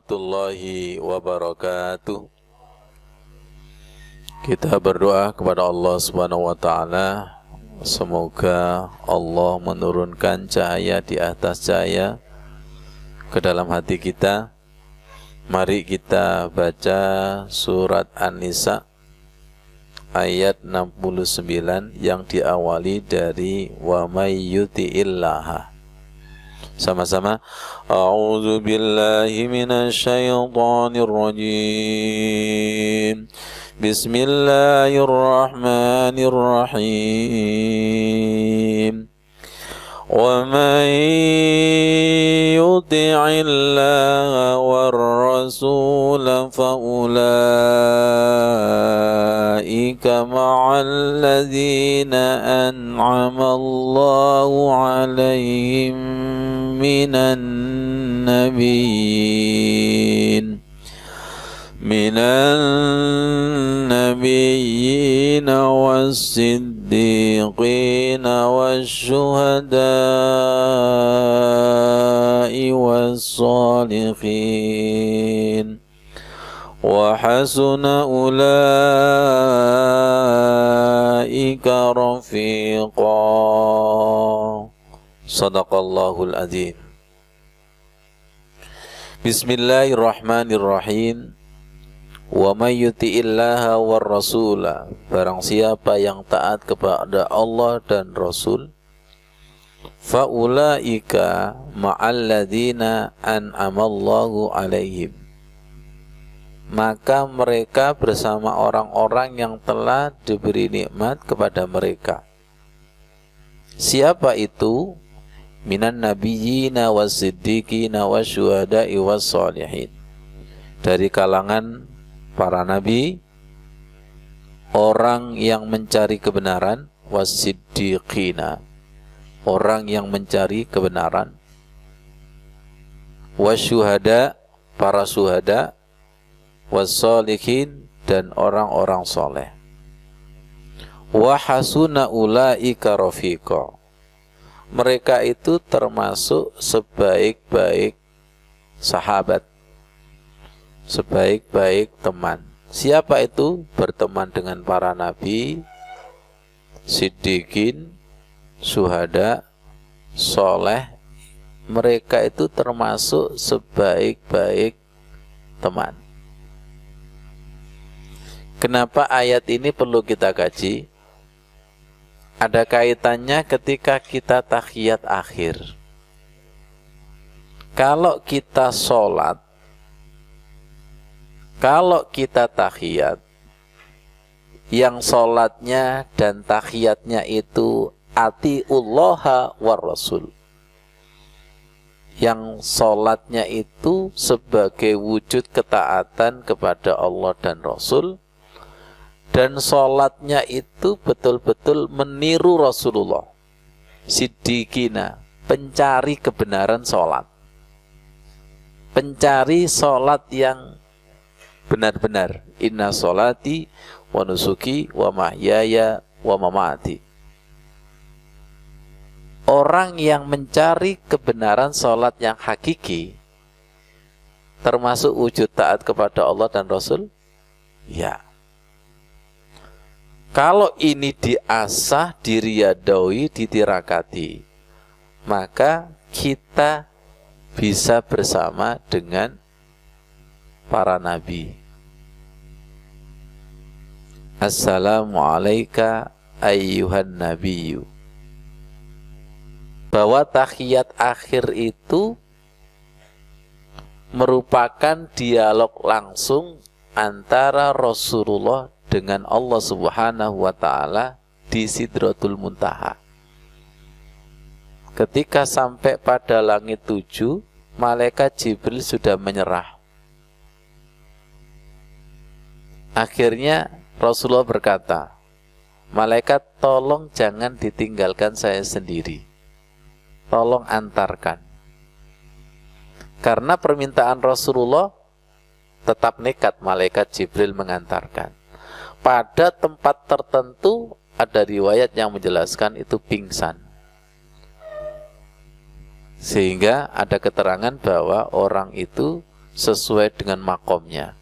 warahmatullahi wabarakatuh. Kita berdoa kepada Allah Subhanahu wa taala, semoga Allah menurunkan cahaya di atas cahaya ke dalam hati kita. Mari kita baca surat An-Nisa ayat 69 yang diawali dari wa may yuti'illaha. Sama-sama. A'udzu billahi minasy syaithanir rajim. Bismillahirrahmanirrahim. Wa may yuti'illaha war rasul fa ulaika ma'al ladzina an'ama Allahu 'alaihim minan nabiyyin was-siddiqin wasyuhada'i was-shalihin wa hasuna ulaika rafiqa. Sadaqallahul adzim. Bismillahirrahmanirrahim. Wa may yuti'illaha war rasula, barang siapa yang taat kepada Allah dan Rasul, fa ulaika ma'al ladzina an'amallahu 'alaihim, maka mereka bersama orang-orang yang telah diberi nikmat kepada mereka. Siapa itu? Minan nabiyyina was-siddiqina wasyuhada'i was-shalihin, dari kalangan para nabi, orang yang mencari kebenaran, was-siddiqina, orang yang mencari kebenaran, wasyuhada, para syuhada, was-shalihin, dan orang-orang soleh. Wa hasuna ulaika rafiqa, mereka itu termasuk sebaik-baik sahabat, sebaik-baik teman. Siapa itu? Berteman dengan para nabi, siddiqin, syuhada, soleh. Mereka itu termasuk sebaik-baik teman. Kenapa ayat ini perlu kita kaji? Ada kaitannya ketika kita tahiyat akhir. Kalau kita sholat, kalau kita tahiyat, yang sholatnya dan tahiyatnya itu atiullaha war rasul, yang sholatnya itu sebagai wujud ketaatan kepada Allah dan Rasul, dan sholatnya itu betul-betul meniru Rasulullah. Siddiqina, pencari kebenaran sholat, pencari sholat yang benar-benar. Inna sholati wa nusuki wa mahyaya wa mamati. Orang yang mencari kebenaran sholat yang hakiki, termasuk wujud taat kepada Allah dan Rasul? Ya. Kalau ini diasah, diriyadawi, ditirakati, maka kita bisa bersama dengan para nabi. Assalamualaikum ayyuhan nabiyyu. Bahwa tahiyat akhir itu merupakan dialog langsung antara Rasulullah dengan Allah Subhanahu wa ta'ala di Sidratul Muntaha. Ketika sampai pada langit 7, malaikat Jibril sudah menyerah. Akhirnya Rasulullah berkata, malaikat, tolong jangan ditinggalkan saya sendiri, tolong antarkan. Karena permintaan Rasulullah, tetap nekat malaikat Jibril mengantarkan. Pada tempat tertentu ada riwayat yang menjelaskan itu pingsan. Sehingga ada keterangan bahwa orang itu sesuai dengan makomnya.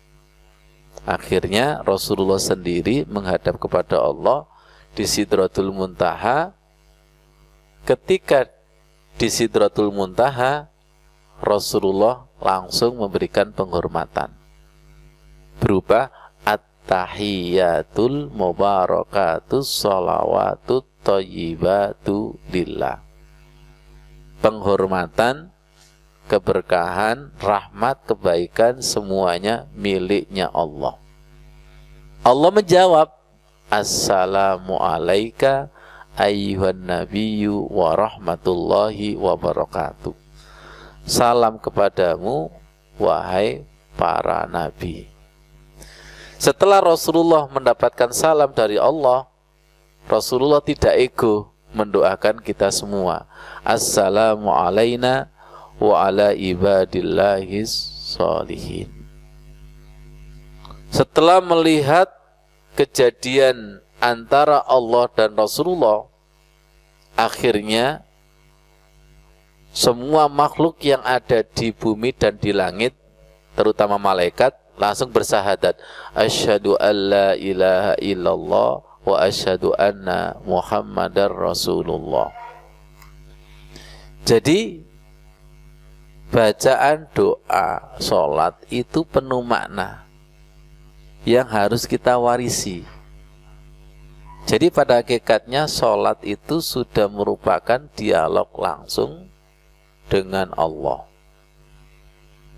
Akhirnya Rasulullah sendiri menghadap kepada Allah di Sidratul Muntaha. Ketika di Sidratul Muntaha, Rasulullah langsung memberikan penghormatan berupa at-tahiyatul mubarakatus sholawatut thayyibatu lillah. Penghormatan, keberkahan, rahmat, kebaikan semuanya miliknya Allah. Allah menjawab, assalamu alaika ayyuhan nabiyyu wa rahmatullahi wa barakatuh. Salam kepadamu wahai para nabi. Setelah Rasulullah mendapatkan salam dari Allah, Rasulullah tidak ego mendoakan kita semua, assalamu alaina wa ala ibadillahis sholihin. Setelah melihat kejadian antara Allah dan Rasulullah, akhirnya semua makhluk yang ada di bumi dan di langit, terutama malaikat, langsung bersahadat, asyhadu an la ilaha illallah wa asyhadu anna muhammadar rasulullah. Jadi bacaan doa sholat itu penuh makna yang harus kita warisi. Jadi pada hakikatnya sholat itu sudah merupakan dialog langsung dengan Allah.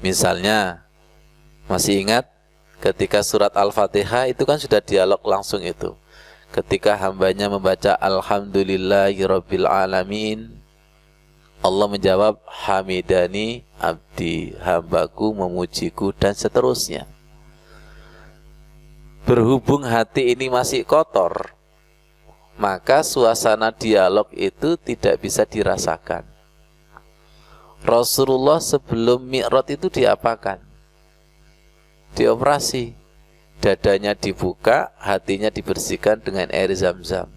Misalnya, masih ingat ketika surat Al-Fatihah itu kan sudah dialog langsung itu. Ketika hambanya membaca Alhamdulillahirabbil alamin, Allah menjawab hamidani abdi, hambaku memujiku, dan seterusnya. Berhubung hati ini masih kotor, maka suasana dialog itu tidak bisa dirasakan. Rasulullah sebelum Mi'raj itu diapakan? Dioperasi. Dadanya dibuka, hatinya dibersihkan dengan air zam-zam.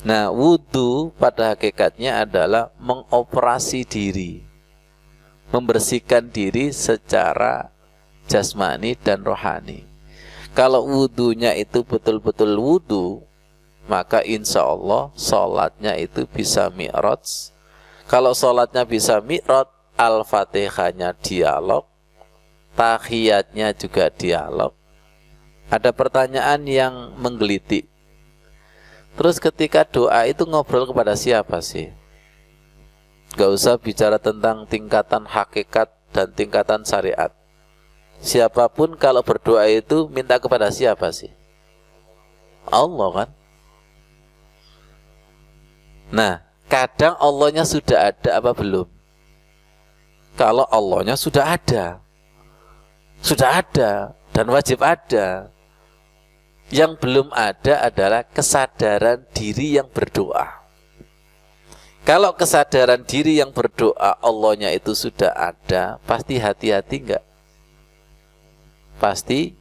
Nah, wudhu pada hakikatnya adalah mengoperasi diri, membersihkan diri secara jasmani dan rohani. Kalau wudhunya itu betul-betul wudhu, maka insya Allah sholatnya itu bisa Mi'raj. Kalau sholatnya bisa Mi'raj, Al-Fatihahnya dialog, tahiyatnya juga dialog. Ada pertanyaan yang menggelitik. Terus ketika doa itu ngobrol kepada siapa sih? Gak usah bicara tentang tingkatan hakikat dan tingkatan syariat. Siapapun kalau berdoa itu minta kepada siapa sih? Allah kan? Nah, kadang Allahnya sudah ada apa belum? Kalau Allahnya sudah ada dan wajib ada. Yang belum ada adalah kesadaran diri yang berdoa. Kalau kesadaran diri yang berdoa Allahnya itu sudah ada, pasti hati-hati enggak? Pasti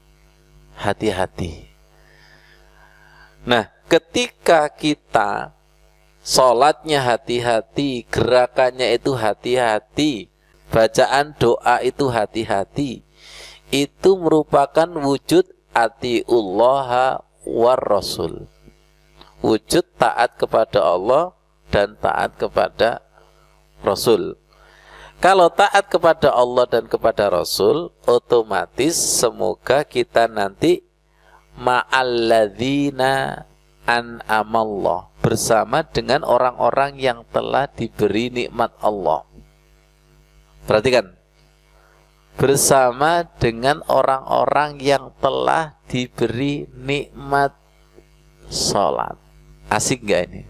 hati-hati. Nah, ketika kita sholatnya hati-hati, gerakannya itu hati-hati, bacaan doa itu hati-hati, itu merupakan wujud atiullaha war rasul, wujud taat kepada Allah dan taat kepada Rasul. Kalau taat kepada Allah dan kepada Rasul, otomatis semoga kita nanti ma'alladzina an'amallah, bersama dengan orang-orang yang telah diberi nikmat Allah. Perhatikan, bersama dengan orang-orang yang telah diberi nikmat sholat. Asik gak ini?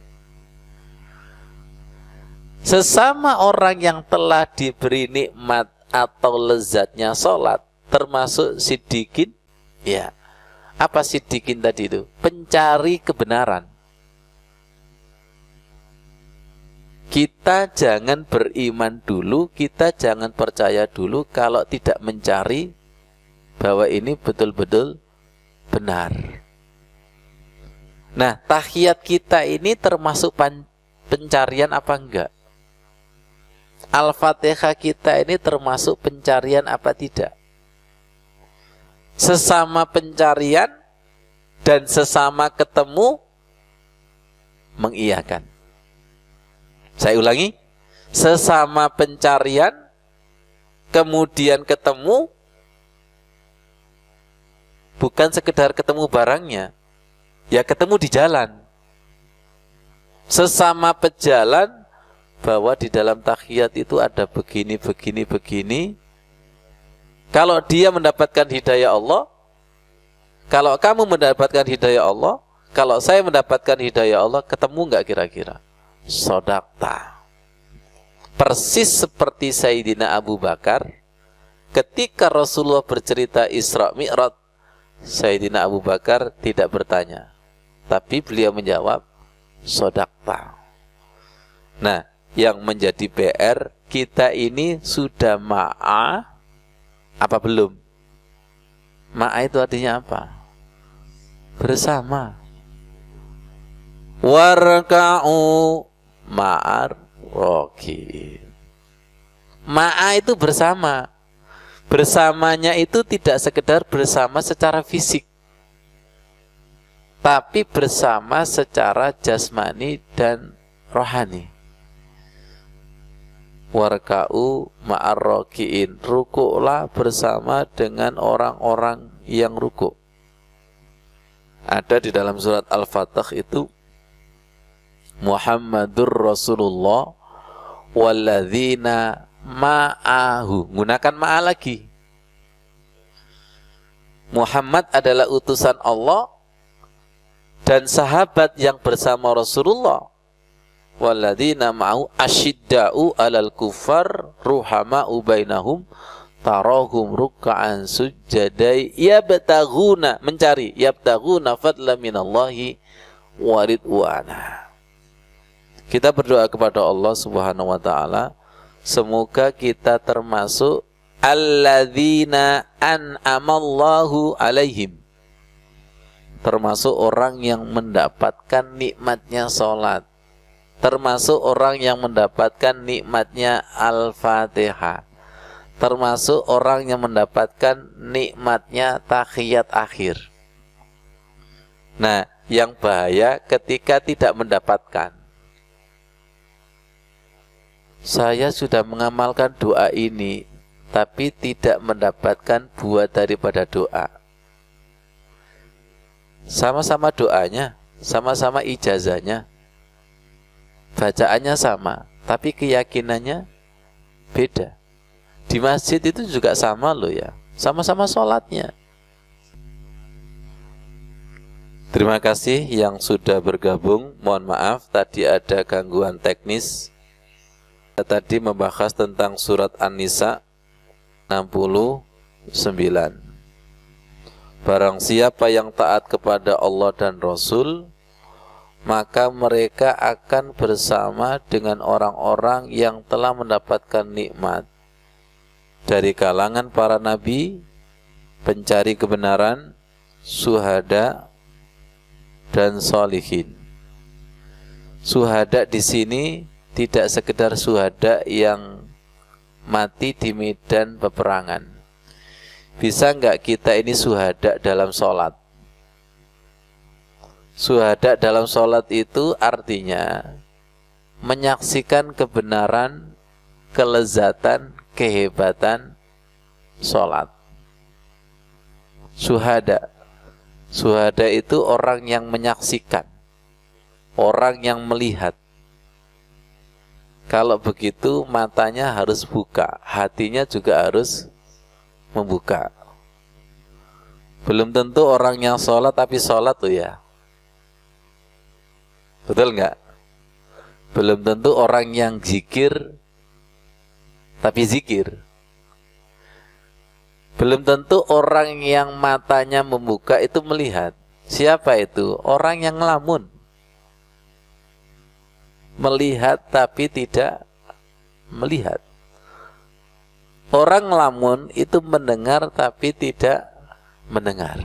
Sesama orang yang telah diberi nikmat atau lezatnya sholat, termasuk siddiqin. Ya, apa siddiqin tadi itu? Pencari kebenaran. Kita jangan beriman dulu, kita jangan percaya dulu kalau tidak mencari bahwa ini betul-betul benar. Nah, tahiyat kita ini termasuk pencarian apa enggak? Al-Fatihah kita ini termasuk pencarian apa tidak? Sesama pencarian dan sesama ketemu mengiyakan. Saya ulangi, sesama pencarian kemudian ketemu, bukan sekedar ketemu barangnya, ya ketemu di jalan. Sesama pejalan, bahwa di dalam tahiyat itu ada begini. Kalau dia mendapatkan hidayah Allah, kalau kamu mendapatkan hidayah Allah, kalau saya mendapatkan hidayah Allah, ketemu nggak kira-kira? Sodakta. Persis seperti Sayyidina Abu Bakar, ketika Rasulullah bercerita Isra Mi'raj, Sayyidina Abu Bakar tidak bertanya, tapi beliau menjawab, sodakta. Nah, yang menjadi PR, kita ini sudah ma'a apa belum? Ma'a itu artinya apa? Bersama. Warka'u ma'ar roki. Ma'a itu bersama. Bersamanya itu tidak sekedar bersama secara fisik, tapi bersama secara jasmani dan rohani. Warka'u ma'ar roki'in. Rukuklah bersama dengan orang-orang yang rukuk. Ada di dalam surat Al-Fatah itu, Muhammadur Rasulullah walladzina ma'ahu. Gunakan ma'a lagi. Muhammad adalah utusan Allah dan sahabat yang bersama Rasulullah. Walladzina ma'ahu asyidda'u 'alal kuffar ruhama'u bainahum tarahum ruk'an sujjadai yabtaghuna, mencari, yabtaghuna fadla minallahi wa ridwana. Kita berdoa kepada Allah Subhanahu wa taala, semoga kita termasuk alladzina an'amallahu alaihim, termasuk orang yang mendapatkan nikmatnya sholat, termasuk orang yang mendapatkan nikmatnya Al-Fatihah, termasuk orang yang mendapatkan nikmatnya tahiyat akhir. Nah, yang bahaya ketika tidak mendapatkan. Saya sudah mengamalkan doa ini, tapi tidak mendapatkan buah daripada doa. Sama-sama doanya, sama-sama ijazahnya, bacaannya sama, tapi keyakinannya beda. Di masjid itu juga sama loh ya, sama-sama sholatnya. Terima kasih yang sudah bergabung. Mohon maaf tadi ada gangguan teknis. Tadi membahas tentang surat An-Nisa 69. Barang siapa yang taat kepada Allah dan Rasul, maka mereka akan bersama dengan orang-orang yang telah mendapatkan nikmat dari kalangan para nabi, pencari kebenaran, syuhada, dan sholihin. Syuhada di sini tidak sekedar syuhada yang mati di medan peperangan. Bisa nggak kita ini syuhada dalam sholat? Syuhada dalam sholat itu artinya menyaksikan kebenaran, kelezatan, kehebatan sholat. Syuhada. Syuhada itu orang yang menyaksikan, orang yang melihat. Kalau begitu matanya harus buka, hatinya juga harus membuka. Belum tentu orang yang sholat tapi sholat tuh ya. Betul nggak? Belum tentu orang yang zikir tapi zikir. Belum tentu orang yang matanya membuka itu melihat. Siapa itu? Orang yang ngelamun. Melihat tapi tidak melihat. Orang ngelamun itu mendengar tapi tidak mendengar.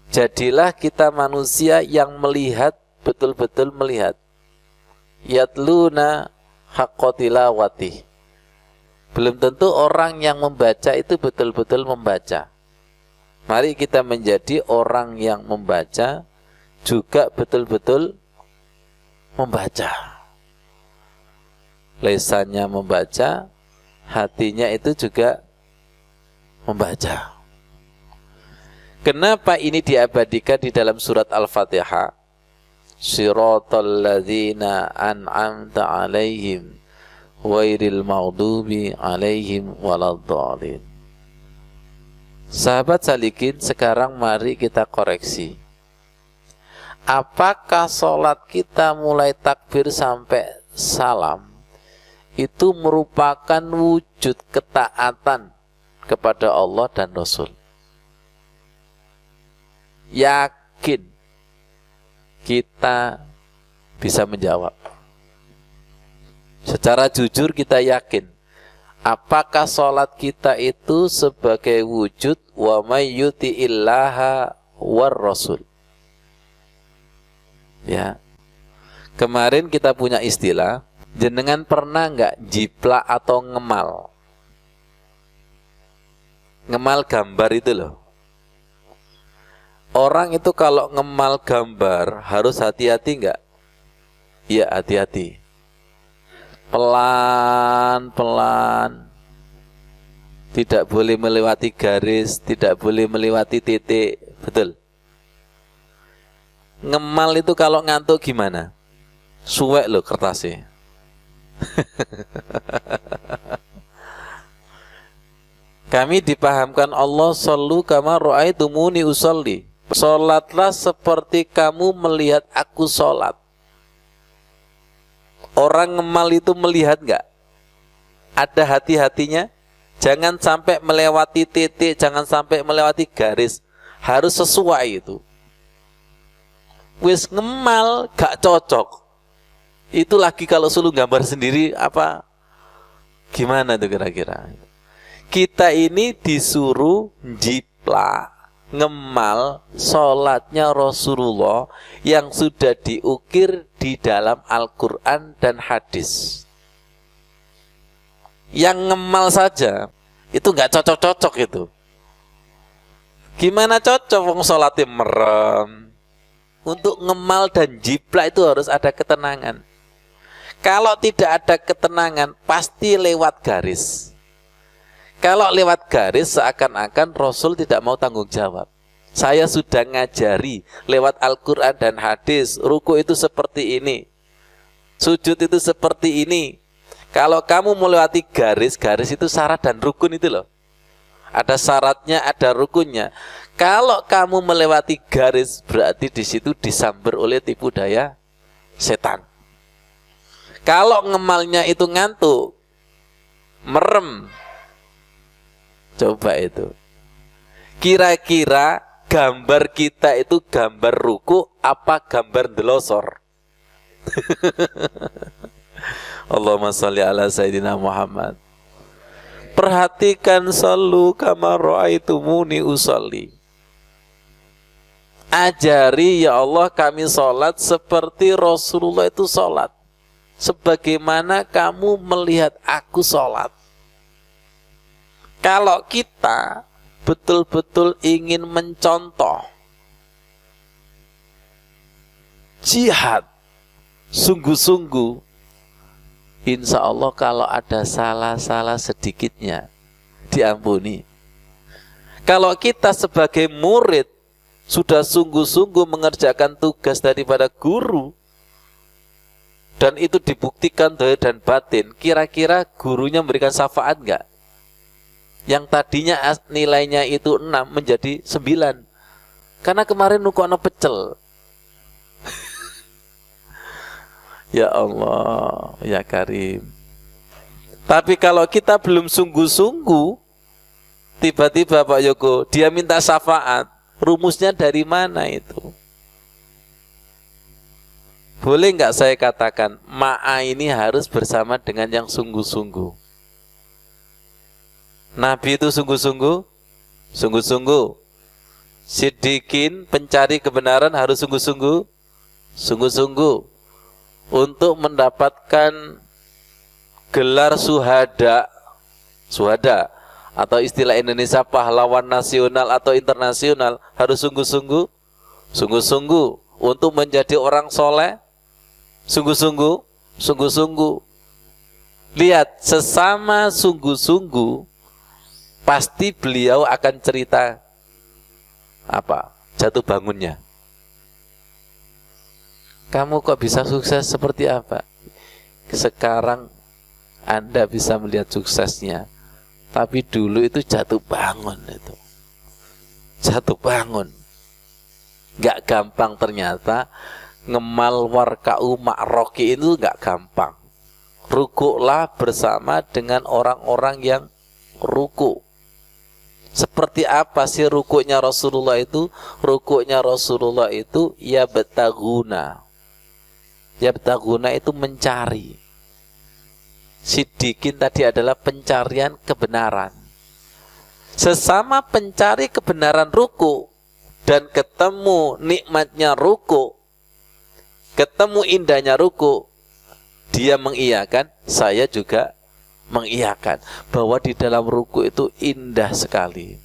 Jadilah kita manusia yang melihat, betul-betul melihat. Yatluna haqqa tilawati. Belum tentu orang yang membaca itu betul-betul membaca. Mari kita menjadi orang yang membaca juga betul-betul membaca. Lisannya membaca, hatinya itu juga membaca. Kenapa ini diabadikan di dalam surat Al-Fatihah? Siratal ladzina an'amta 'alaihim ghairil maghdubi 'alaihim waladdallin. Sahabat salikin, sekarang mari kita koreksi. Apakah sholat kita mulai takbir sampai salam itu merupakan wujud ketaatan kepada Allah dan Rasul? Yakin kita bisa menjawab. Secara jujur kita yakin. Apakah sholat kita itu sebagai wujud wa may yuti'illaha war rasul? Ya. Kemarin kita punya istilah, jenengan pernah nggak jiplak atau ngemal? Ngemal gambar itu loh. Orang itu kalau ngemal gambar harus hati-hati nggak? Iya, hati-hati. Pelan-pelan. Tidak boleh melewati garis, tidak boleh melewati titik. Betul. Ngemal itu kalau ngantuk gimana? Suwek loh kertasnya. Kami dipahamkan Allah shollu kama ra'aitumuni usolli. Sholatlah seperti kamu melihat aku sholat. Orang ngemal itu melihat nggak? Ada hati-hatinya. Jangan sampai melewati titik, jangan sampai melewati garis. Harus sesuai itu. Wis ngemal gak cocok. Itu lagi kalau suruh gambar sendiri apa? Gimana tuh kira-kira? Kita ini disuruh jiplak, ngemal sholatnya Rasulullah yang sudah diukir di dalam Al-Quran dan hadis. Yang ngemal saja itu nggak cocok-cocok itu. Gimana cocok wong sholatnya merem? Untuk ngemal dan jiplak itu harus ada ketenangan. Kalau tidak ada ketenangan pasti lewat garis. Kalau lewat garis seakan-akan Rasul tidak mau tanggung jawab. Saya sudah ngajari lewat Al-Quran dan hadis, ruku itu seperti ini, sujud itu seperti ini. Kalau kamu melewati garis, garis itu syarat dan rukun itu loh. Ada syaratnya, ada rukunnya. Kalau kamu melewati garis, berarti di situ disambar oleh tipu daya setan. Kalau ngemalnya itu ngantuk, merem, coba itu. Kira-kira gambar kita itu gambar ruku apa gambar delosor? Allahumma sholli ala Sayyidina Muhammad. Perhatikan shollu kama ra'aitumuni usolli. Ajari ya Allah kami sholat seperti Rasulullah itu sholat. Sebagaimana kamu melihat aku sholat. Kalau kita betul-betul ingin mencontoh jihad sungguh-sungguh, insya Allah kalau ada salah-salah sedikitnya diampuni. Kalau kita sebagai murid sudah sungguh-sungguh mengerjakan tugas daripada guru dan itu dibuktikan zahir dan batin, kira-kira gurunya memberikan syafaat enggak? Yang tadinya nilainya itu 6 menjadi 9. Karena kemarin nukono pecel. Ya Allah, ya Karim. Tapi kalau kita belum sungguh-sungguh, tiba-tiba Pak Yoko, dia minta syafaat. Rumusnya dari mana itu? Boleh nggak saya katakan, ma'a ini harus bersama dengan yang sungguh-sungguh. Nabi itu sungguh-sungguh, sungguh-sungguh. Siddiqin, pencari kebenaran harus sungguh-sungguh, sungguh-sungguh. Untuk mendapatkan gelar suhada atau istilah Indonesia pahlawan nasional atau internasional harus sungguh-sungguh untuk menjadi orang soleh, sungguh-sungguh. Lihat, sesama sungguh-sungguh pasti beliau akan cerita apa? Jatuh bangunnya. Kamu kok bisa sukses seperti apa? Sekarang Anda bisa melihat suksesnya, tapi dulu itu jatuh bangun itu. Jatuh bangun. Gak gampang ternyata. Ngemal warka'u ma'roki itu gak gampang. Rukuklah bersama dengan orang-orang yang ruku. Seperti apa sih rukuknya Rasulullah itu? Rukuknya Rasulullah itu yabtaguna. Yabtaguna itu mencari. Siddiqin tadi adalah pencarian kebenaran. Sesama pencari kebenaran ruku dan ketemu nikmatnya ruku, ketemu indahnya ruku, dia mengiyakan, saya juga mengiyakan bahwa di dalam ruku itu indah sekali.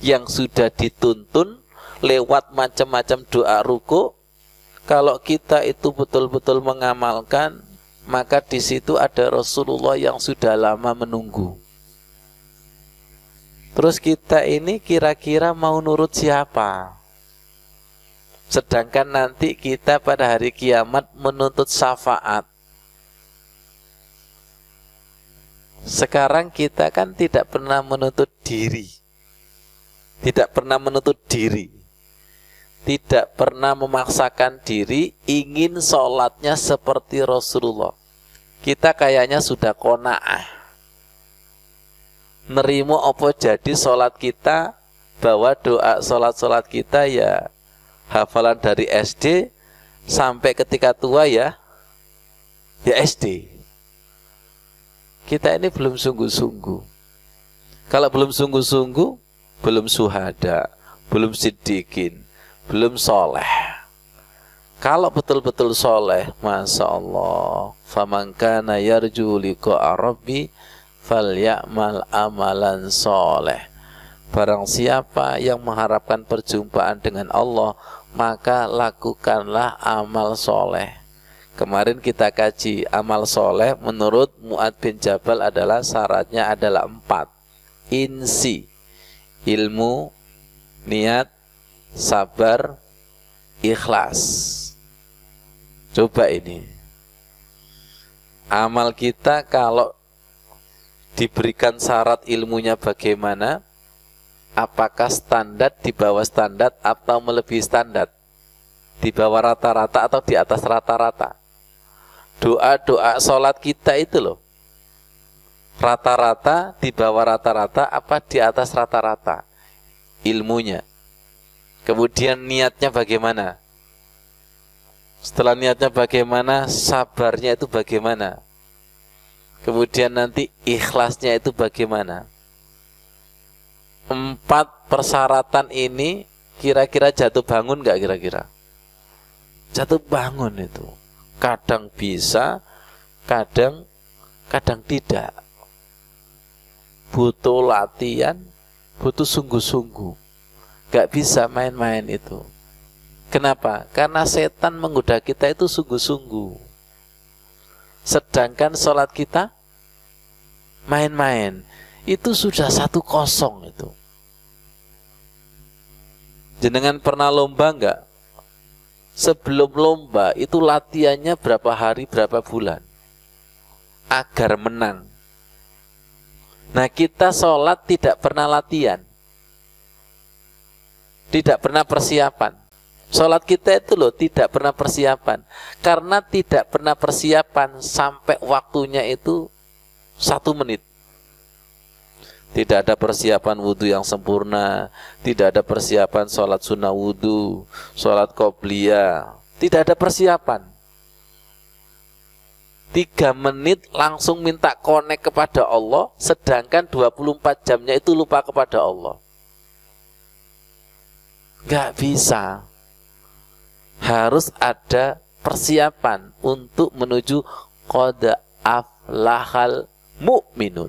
Yang sudah dituntun lewat macam-macam doa ruku, kalau kita itu betul-betul mengamalkan, maka di situ ada Rasulullah yang sudah lama menunggu. Terus kita ini kira-kira mau nurut siapa? Sedangkan nanti kita pada hari kiamat menuntut syafaat. Sekarang kita kan tidak pernah menuntut diri. Tidak pernah menuntut diri. Tidak pernah memaksakan diri ingin sholatnya seperti Rasulullah. Kita kayaknya sudah qanaah. Nerimo apa jadi sholat kita, bahwa doa sholat kita ya hafalan dari SD sampai ketika tua ya SD. Kita ini belum sungguh-sungguh. Kalau belum sungguh-sungguh, belum syuhada, belum siddiqin, belum soleh. Kalau betul-betul soleh, Masya Allah, faman kana yarju liqa'a rabbi falyamal amalan soleh. Barang siapa yang mengharapkan perjumpaan dengan Allah, maka lakukanlah amal soleh. Kemarin kita kaji amal soleh menurut Mu'adz bin Jabal adalah syaratnya adalah 4. Insi, ilmu, niat, sabar, ikhlas. Coba ini amal kita kalau diberikan syarat ilmunya bagaimana? Apakah standar, di bawah standar, atau melebihi standar? Di bawah rata-rata atau di atas rata-rata? Doa-doa sholat kita itu loh, rata-rata, di bawah rata-rata, apa di atas rata-rata? Ilmunya. Kemudian niatnya bagaimana? Setelah niatnya bagaimana, sabarnya itu bagaimana? Kemudian nanti ikhlasnya itu bagaimana? 4 persyaratan ini kira-kira jatuh bangun nggak kira-kira? Jatuh bangun itu. Kadang bisa, kadang tidak. Butuh latihan, butuh sungguh-sungguh. Nggak bisa main-main itu. Kenapa? Karena setan menggoda kita itu sungguh-sungguh. Sedangkan sholat kita main-main. Itu sudah 1-0 itu. Jenengan pernah lomba enggak? Sebelum lomba itu latihannya berapa hari, berapa bulan agar menang. Nah, kita sholat tidak pernah latihan, tidak pernah persiapan. Sholat kita itu loh tidak pernah persiapan. Karena tidak pernah persiapan sampai waktunya itu 1 menit. Tidak ada persiapan wudhu yang sempurna, tidak ada persiapan sholat sunnah wudhu, sholat qobliyah, tidak ada persiapan. 3 menit langsung minta connect kepada Allah, sedangkan 24 jamnya itu lupa kepada Allah. Gak bisa. Harus ada persiapan untuk menuju qad aflahal mu'minun.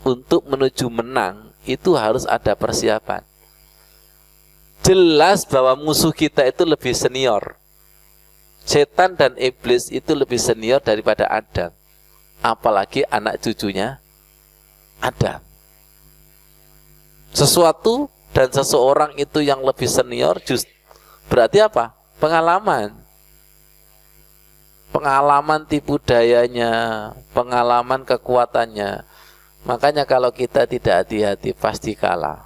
Untuk menuju menang itu harus ada persiapan. Jelas bahwa musuh kita itu lebih senior. Setan dan iblis itu lebih senior daripada Adam. Apalagi anak cucunya Adam. Sesuatu dan seseorang itu yang lebih senior berarti apa? Pengalaman. Pengalaman tipu dayanya, pengalaman kekuatannya. Makanya kalau kita tidak hati-hati pasti kalah.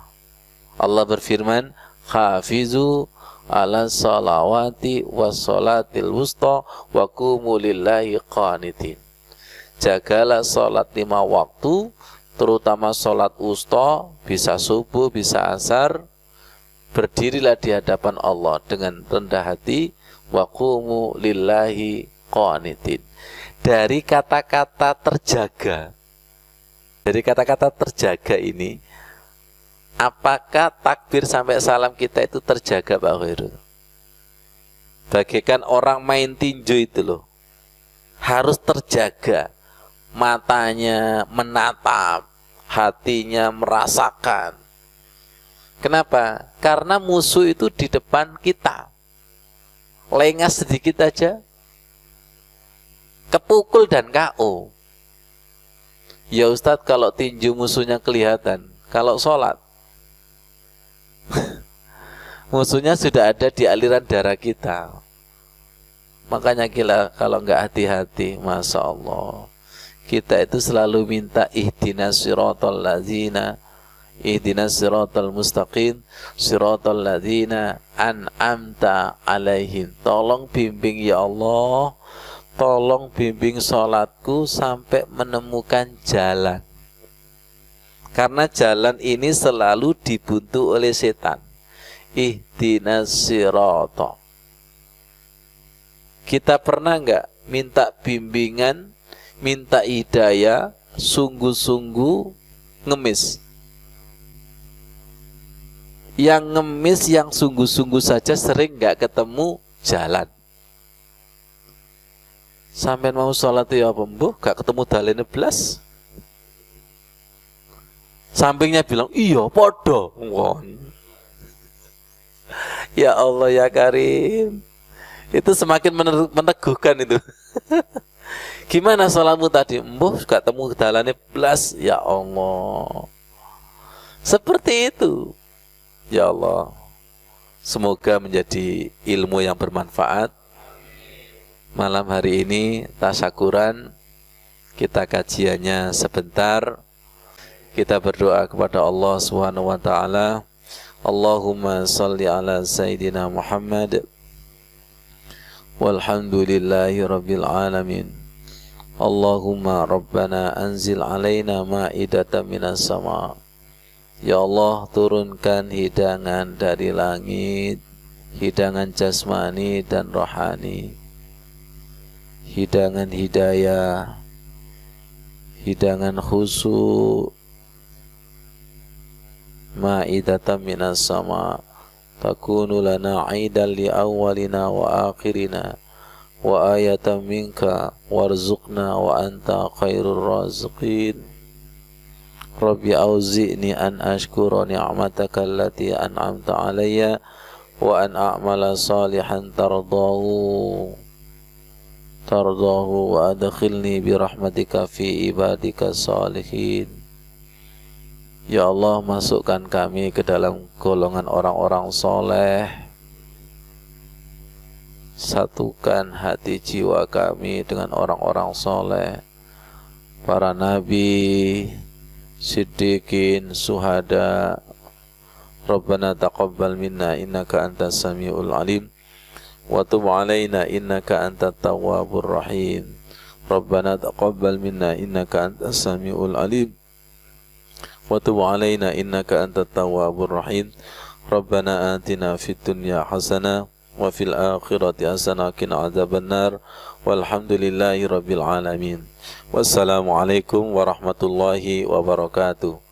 Allah berfirman, hafizu ala salawati wassolatil wusta wa qumu lillahi qanitin. Jagalah salat 5 waktu, terutama salat wusta, bisa subuh, bisa asar. Berdirilah di hadapan Allah dengan rendah hati, wa qumu lillahi qanitin. Dari kata-kata terjaga. Dari kata-kata terjaga ini, apakah takbir sampai salam kita itu terjaga, Pak Khairul? Bagaikan orang main tinju itu loh. Harus terjaga. Matanya menatap, hatinya merasakan. Kenapa? Karena musuh itu di depan kita. Lengah sedikit aja, kepukul dan KO. Ya Ustadz, kalau tinju musuhnya kelihatan, kalau sholat musuhnya sudah ada di aliran darah kita. Makanya kalau nggak hati-hati, Masya Allah, kita itu selalu minta ihdinas siratal ladzina, ihdinas siratal mustaqim, siratal ladzina an'amta alaihim. Tolong bimbing ya Allah, tolong bimbing sholatku sampai menemukan jalan. Karena jalan ini selalu dibuntu oleh setan. Ihdinas sirata. Kita pernah nggak minta bimbingan, minta hidayah, sungguh-sungguh ngemis? Yang ngemis, yang sungguh-sungguh saja sering nggak ketemu jalan. Sampai mau sholat ya pembuh, gak ketemu dalene blas. Sampingnya bilang, iya podo. Ya Allah ya Karim, itu semakin meneguhkan itu. Gimana sholatmu tadi? Embuh gak ketemu dalane blas. Ya Allah, seperti itu. Ya Allah, semoga menjadi ilmu yang bermanfaat. Malam hari ini tasyakuran, kita kajiannya sebentar. Kita berdoa kepada Allah Subhanahu wa taala. Allahumma shalli ala Sayyidina Muhammad. Walhamdulillahi rabbil alamin. Allahumma rabbana anzil alaina ma'idatan minas sama. Ya Allah, turunkan hidangan dari langit, hidangan jasmani dan rohani, hidangan hidayah, hidangan khusyuk, ma'idatan minas sama, takunu lana 'aidan li awwalina wa akhirina wa ayatan minka warzuqna wa anta khairur raziqin. Rabbi auzi'ni an ashkura ni'mataka allati an'amta alayya wa an a'mala salihan tardahu wa adkhilni birahmatika fi ibadika salihin. Ya Allah, masukkan kami ke dalam golongan orang-orang soleh. Satukan hati jiwa kami dengan orang-orang soleh, para nabi, siddiqin, suhada. Rabbana taqabbal minna innaka antas samiul alim wa tub alaina innaka antat tawwabur rahim. Rabbana taqabbal minna innaka antas samiul alim wa tub alaina innaka antat tawwabur rahim. Rabbana atina fid dunya hasanah wa fil akhirati hasanah wa qina adzabannar. Walhamdulillahi rabbil alamin. Wassalamualaikum warahmatullahi wabarakatuh.